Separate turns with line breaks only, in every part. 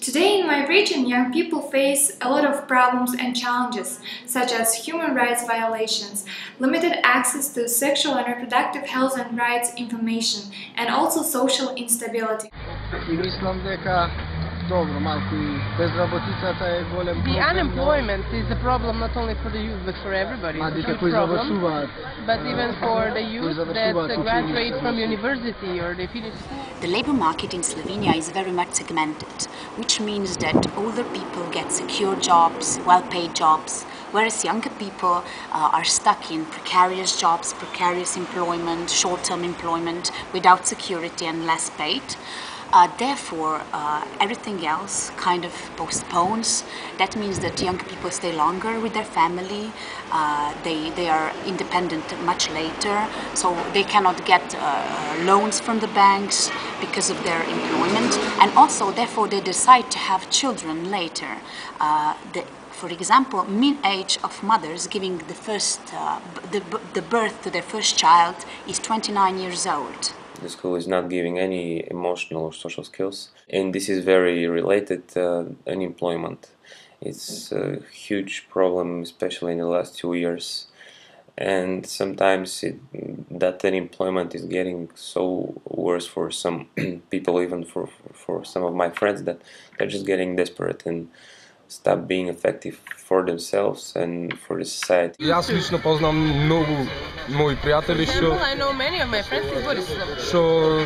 Today in my region, young people face a lot of problems and challenges, such as human rights violations, limited access to sexual and reproductive health and rights information, and also social instability.
The unemployment is a problem not only for the youth but for everybody. It's a huge problem. But even for the youth that graduate from university or they finish school.
The labor market in Slovenia is very much segmented, which means that older people get secure jobs, well-paid jobs, whereas younger people are stuck in precarious jobs, precarious employment, short-term employment without security and less paid. Therefore, everything else kind of postpones. That means that young people stay longer with their family, they are independent much later, so they cannot get loans from the banks because of their employment, and also therefore they decide to have children later. For example, mean age of mothers giving the birth to their first child is 29 years old.
The school is not giving any emotional or social skills, and this is very related to unemployment. It's a huge problem, especially in the last 2 years, and sometimes that unemployment is getting so worse for some people, even for some of my friends, that they're just getting desperate and stop being effective for themselves and for the society.
Аз лично познам много мои приятели,
I know many of my friends in Borislav.
Што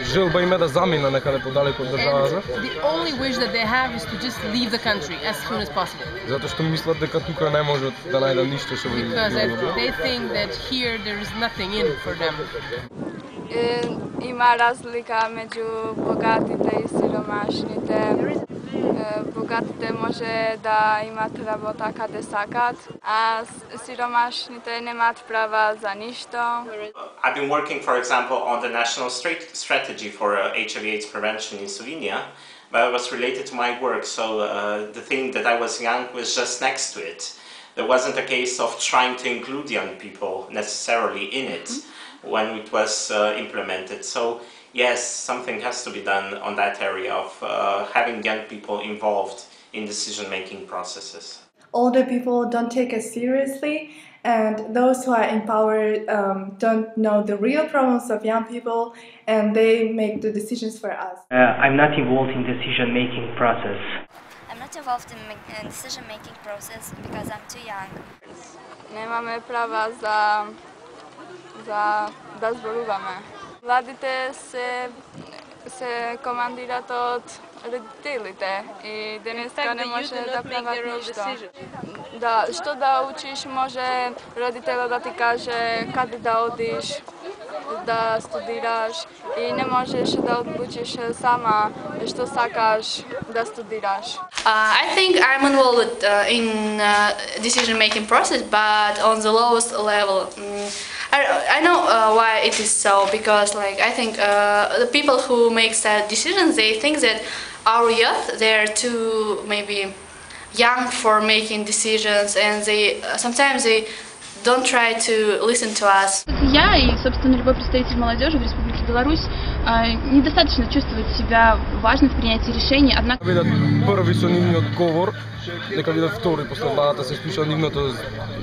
желба им е да замина некаде подалеку од државата.
The only wish that they have is to just leave the country as soon as possible.
Затоа што мислат дека тука не можат да најдат ништо што би.
Because they think that here there is nothing in for them.
Има разлика меѓу богатите и сиромашните. Богатите може да имат работа каде сакат, а сиромашните немаат права за ништо.
I've been working, for example, on the national strategy for HIV/AIDS prevention in Slovenia, but it was related to my work, so the thing that I was young was just next to it. There wasn't a case of trying to include young people necessarily in it when it was implemented. So yes, something has to be done on that area of having young people involved in decision-making processes.
Older people don't take us seriously, and those who are in power don't know the real problems of young people, and they make the decisions for us.
I'm not involved in decision-making process.
I'm not involved in decision-making process because I'm too young.
Nemаме права да зборуваме. Младите се командират од родителите и денеска не може да прават ништо. Да, што да учиш, може родителот да ти каже каде да одиш, да студираш и не можеш да одлучиш сама што сакаш да студираш.
I think I'm involved in decision-making process, but on the lowest level. I know why it is so, because I think the people who make that decisions, they think that our youth, they're too maybe young for making decisions, and sometimes they don't try to listen to us.
Я и, собственно, любой представитель молодежи в Республике Беларусь недостаточно чувствует себя важным в принятии решений, однако...
Бидат први со нивниот говор, дека бидат втори после владата се слуша нивното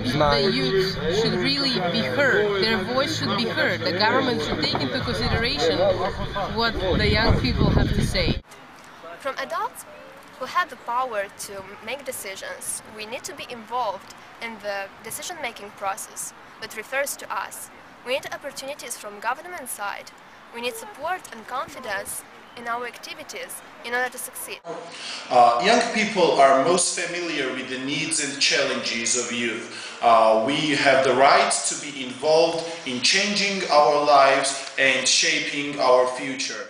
знание.
The youth should really be heard. Their voice should be heard. The government should take into consideration what the young people have to say.
From adults who have the power to make decisions, we need to be involved in the decision-making process that refers to us. We need opportunities from government side. We need support and confidence in our activities in order to succeed.
Young people are most familiar with the needs and challenges of youth. We have the right to be involved in changing our lives and shaping our future.